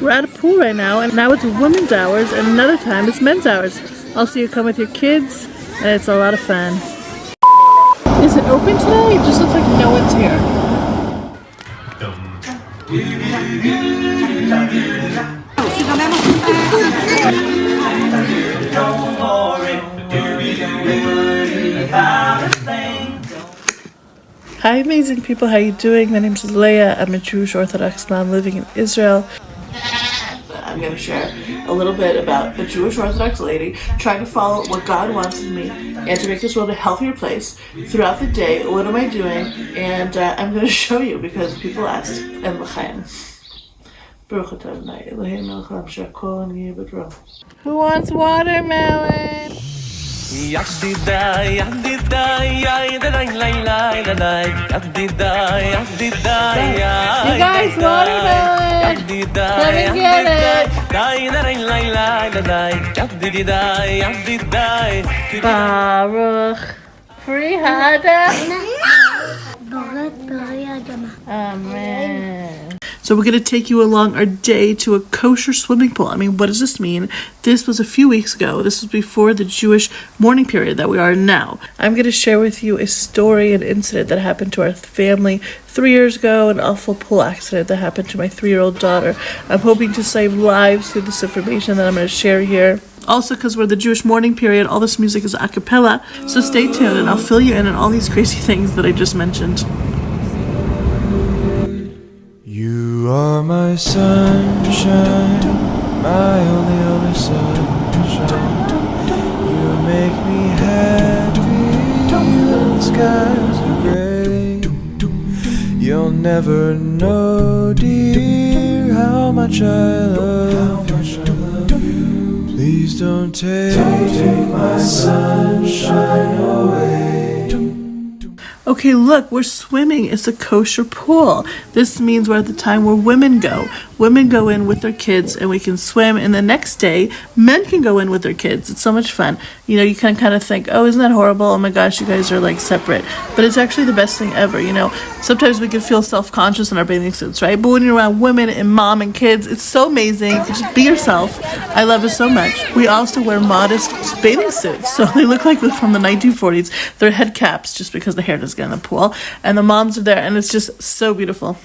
We're at a pool right now, and now it's women's hours, and another time it's men's hours. Also, you come with your kids, and it's a lot of fun. Is it open today? It just looks like no one's here. Hi amazing people, how you doing? My name's Leah. I'm a Jewish Orthodox mom living in Israel. I'm going to share a little bit about a Jewish Orthodox lady trying to follow what God wants of me and to make this world a healthier place throughout the day. What am I doing? And I'm going to show you because people asked. And l'chaim. Who wants watermelon? You guys, watermelon! Let me get it! Baruch Free Hada. Amen. So we're going to take you along our day to a kosher swimming pool. I mean, what does this mean? This was a few weeks ago. This was before the Jewish mourning period that we are in now. I'm going to share with you a story, an incident that happened to our family 3 years ago, an awful pool accident that happened to my 3-year-old daughter. I'm hoping to save lives through this information that I'm going to share here. Also, because we're the Jewish mourning period, all this music is a cappella. So stay tuned and I'll fill you in on all these crazy things that I just mentioned. You are my sunshine, my only sunshine. You make me happy when skies are gray. You'll never know, dear, how much I love you. Please don't take my sunshine away. Okay, look, we're swimming. It's a kosher pool. This means we're at the time where women go. Women go in with their kids and we can swim. And the next day, men can go in with their kids. It's so much fun. You know, you can kind of think, oh, isn't that horrible? Oh my gosh, you guys are like separate. But it's actually the best thing ever. You know, sometimes we can feel self-conscious in our bathing suits, right? But when you're around women and mom and kids, it's so amazing. You can just be yourself. I love it so much. We also wear modest bathing suits. So they look like from the 1940s. They're head caps just because the hair doesn't get in the pool. And the moms are there and it's just so beautiful.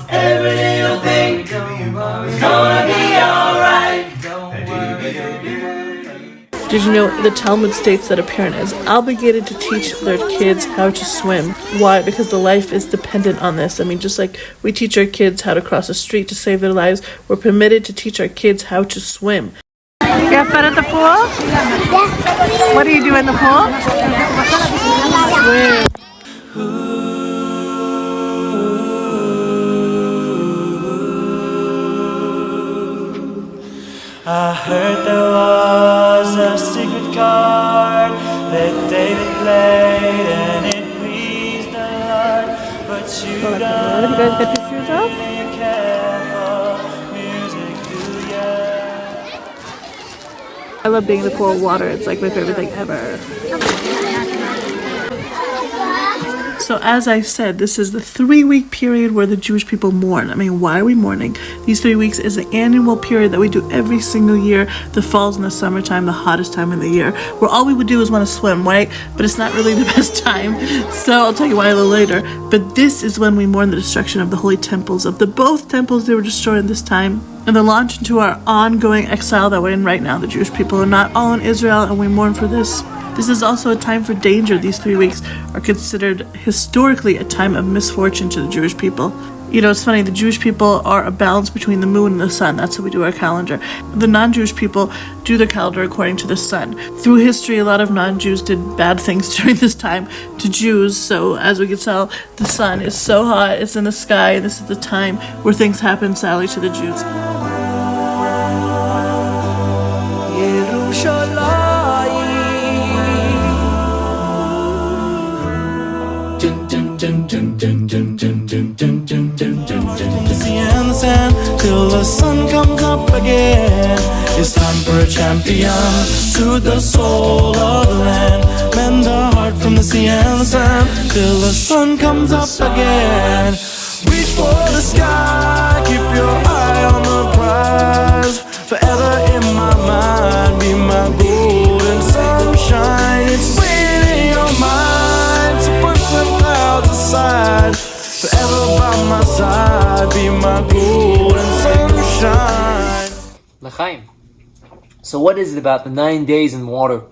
Every little thing is gonna be alright. Did you know the Talmud states that a parent is obligated to teach their kids how to swim? Why? Because the life is dependent on this. I mean, just like we teach our kids how to cross a street to save their lives, we're permitted to teach our kids how to swim. You got fun at the pool? Yeah. What do you do in the pool? Swim. I heard there was a secret chord that David played and it pleased the Lord, but you don't You guys get your shoes off? care for music, do ya? I love being in the pool of water. It's like my favorite thing ever. So as I said, this is the 3-week period where the Jewish people mourn. I mean, why are we mourning? These 3 weeks is an annual period that we do every single year. The fall's in the summertime, the hottest time of the year, where all we would do is want to swim, right? But it's not really the best time. So I'll tell you why a little later. But this is when we mourn the destruction of the holy temples, of the both temples they were destroyed this time. And the launch into our ongoing exile that we're in right now. The Jewish people are not all in Israel, and we mourn for this. This is also a time for danger. These 3 weeks are considered historically a time of misfortune to the Jewish people. You know, it's funny, the Jewish people are a balance between the moon and the sun. That's how we do our calendar. The non-Jewish people do their calendar according to the sun. Through history, a lot of non-Jews did bad things during this time to Jews. So as we can tell, the sun is so hot, it's in the sky, and this is the time where things happen sadly to the Jews. Till the sun comes up again. again. It's time for a champion. Soothe the soul of the land, mend the heart from the sea and the sand, till the sun comes up again. Reach for the sky, keep your eye on the prize. Forever in my mind, be my golden sunshine. It's waiting in your mind, so push the clouds aside. Forever by my side, be my golden sunshine. L'chaim. So what is it about the 9 days in water?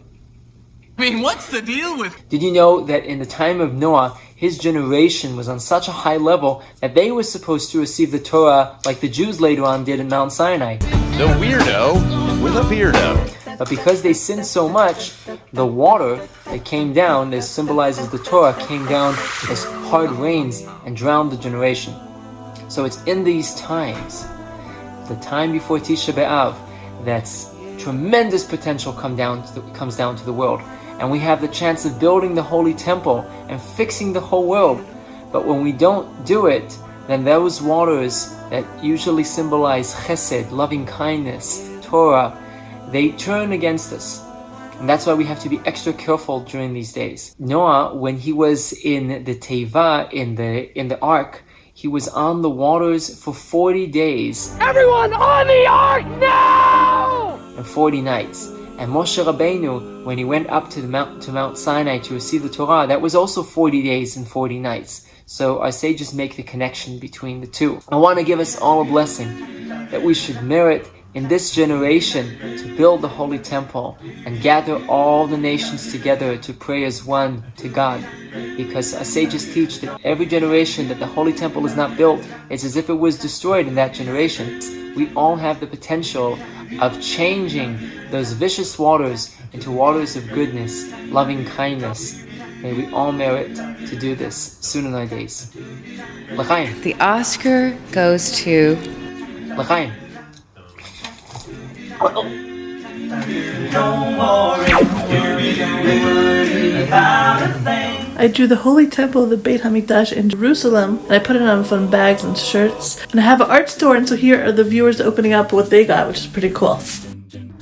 I mean, what's the deal with... Did you know that in the time of Noah, his generation was on such a high level that they were supposed to receive the Torah like the Jews later on did in Mount Sinai? The weirdo with a beardo. But because they sinned so much, the water that came down, that symbolizes the Torah, came down as hard rains and drowned the generation. So it's in these times, the time before Tisha B'Av, that's tremendous potential comes down to the world. And we have the chance of building the holy temple and fixing the whole world. But when we don't do it, then those waters that usually symbolize chesed, loving kindness, Torah, they turn against us. And that's why we have to be extra careful during these days. Noah, when he was in the Teva, in the ark, he was on the waters for 40 days. Everyone on the ark now! And 40 nights. And Moshe Rabbeinu, when he went up to Mount Sinai to receive the Torah, that was also 40 days and 40 nights. So our sages make the connection between the two. I want to give us all a blessing that we should merit in this generation to build the holy temple and gather all the nations together to pray as one to God. Because our sages teach that every generation that the holy temple is not built, it's as if it was destroyed in that generation. We all have the potential of changing those vicious waters into waters of goodness, loving kindness. May we all merit to do this soon in our days. L'chaim. The Oscar goes to... L'chaim. I drew the Holy Temple of the Beit HaMikdash in Jerusalem, and I put it on fun bags and shirts. And I have an art store, and so here are the viewers opening up what they got, which is pretty cool.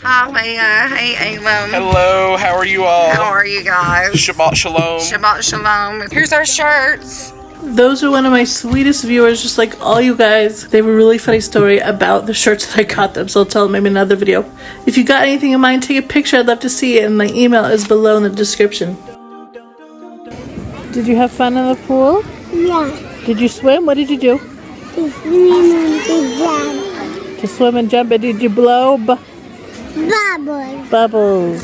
Hi, Leah. Hey, Abram. Hello, how are you all? How are you guys? Shabbat shalom. Shabbat shalom. Here's our shirts. Those are one of my sweetest viewers, just like all you guys. They have a really funny story about the shirts that I got them, so I'll tell them maybe in another video. If you got anything in mind, take a picture. I'd love to see it, and my email is below in the description. Did you have fun in the pool? Yeah. Did you swim? What did you do? To swim and to jump. To swim and jump, and did you blow Bubbles. bubbles?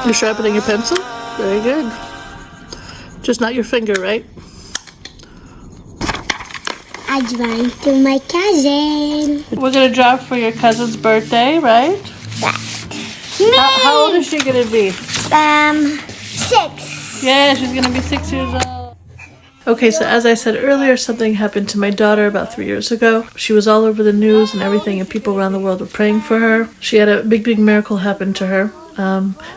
You're sharpening your pencil? Very good. Just not your finger, right? I drawing to my cousin. We're gonna draw for your cousin's birthday, right? How old is she gonna be? 6. Yeah, she's gonna be 6 years old. Okay, so as I said earlier, something happened to my daughter about 3 years ago. She was all over the news and everything, and people around the world were praying for her. She had a big miracle happen to her.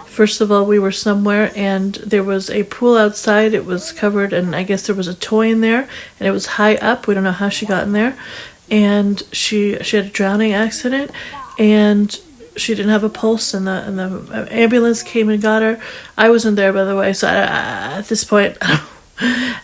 First of all, we were somewhere and there was a pool outside. It was covered, and I guess there was a toy in there, and it was high up. We don't know how she got in there. And she had a drowning accident, and she didn't have a pulse, and the ambulance came and got her. I wasn't there, by the way, so at this point,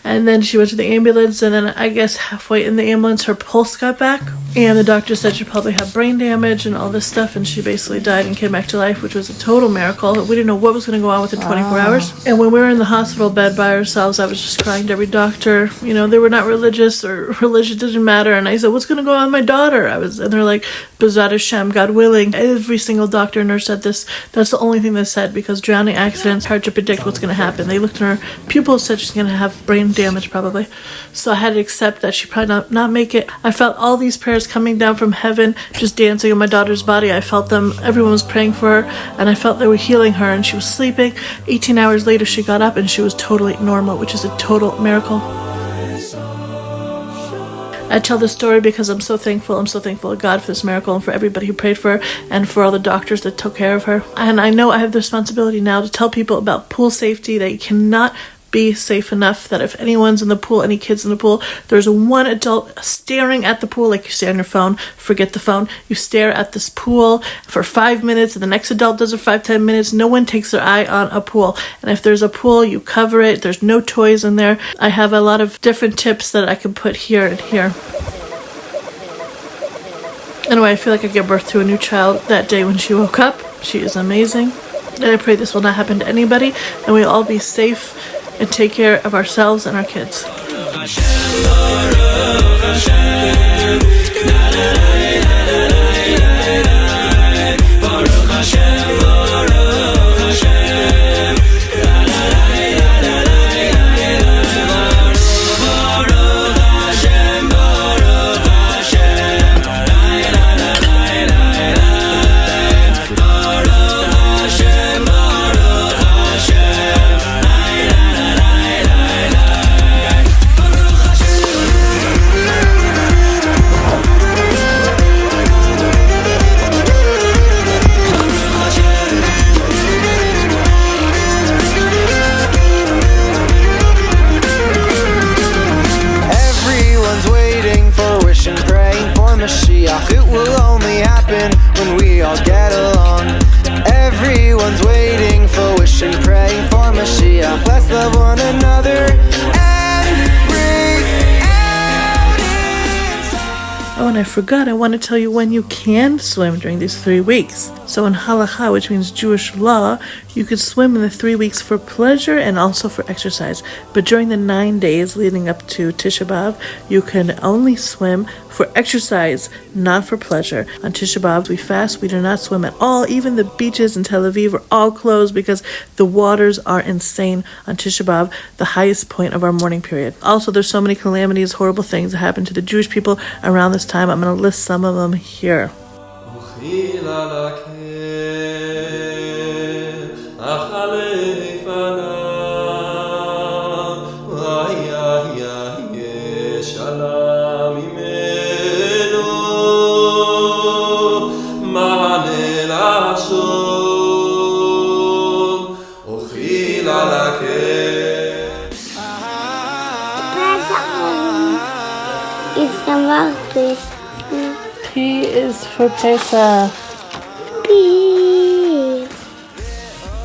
and then she went to the ambulance, and then I guess halfway in the ambulance her pulse got back, and the doctor said she probably had brain damage and all this stuff, and she basically died and came back to life, which was a total miracle. We didn't know what was going to go on within 24 hours. And when we were in the hospital bed by ourselves, I was just crying to every doctor. You know, they were not religious, or religion didn't matter, and I said, what's going to go on with my daughter? And they're like, B'ezrat Hashem, God willing. Every single doctor and nurse said this. That's the only thing they said, because drowning accidents, hard to predict what's going to happen. They looked in her pupils, said she's going to have brain damage probably. So I had to accept that she probably not make it. I felt all these prayers coming down from heaven, just dancing on my daughter's body. I felt them. Everyone was praying for her, and I felt they were healing her, and she was sleeping. 18 hours later, she got up, and she was totally normal, which is a total miracle. I tell this story because I'm so thankful. I'm so thankful to God for this miracle and for everybody who prayed for her and for all the doctors that took care of her. And I know I have the responsibility now to tell people about pool safety, that you cannot be safe enough that if anyone's in the pool, any kids in the pool, there's one adult staring at the pool like you stare on your phone. Forget the phone. You stare at this pool for 5 minutes and the next adult does it for 5-10 minutes. No one takes their eye on a pool. And if there's a pool, you cover it. There's no toys in there. I have a lot of different tips that I can put here and here. Anyway, I feel like I gave birth to a new child that day when she woke up. She is amazing. And I pray this will not happen to anybody and we'll all be safe and take care of ourselves and our kids. It will only happen when we all get along. Everyone's waiting for wish and praying for Mashiach. Let's love one another and break out inside. Oh, and I forgot, I want to tell you when you can swim during these 3 weeks. So in halakha, which means Jewish law, you could swim in the 3 weeks for pleasure and also for exercise. But during the 9 days leading up to Tisha B'Av, you can only swim for exercise, not for pleasure. On Tisha B'Av, we fast, we do not swim at all. Even the beaches in Tel Aviv are all closed because the waters are insane on Tisha B'Av, the highest point of our mourning period. Also, there's so many calamities, horrible things that happen to the Jewish people around this time. I'm going to list some of them here. P is for Pesach. P.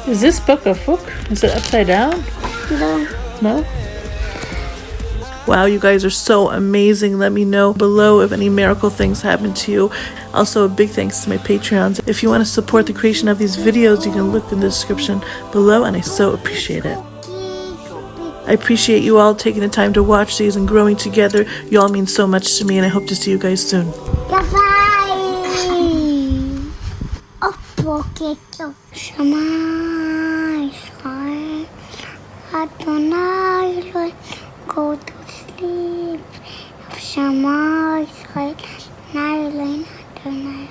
Is this book a book? Is it upside down? No? Wow, you guys are so amazing. Let me know below if any miracle things happen to you. Also, a big thanks to my Patreons. If you want to support the creation of these videos, you can look in the description below, and I so appreciate it. I appreciate you all taking the time to watch these and growing together. You all mean so much to me, and I hope to see you guys soon. Bye-bye. Shema Israel, Adonai Eloi, go to sleep. Shema Israel, Adonai Eloi, Adonai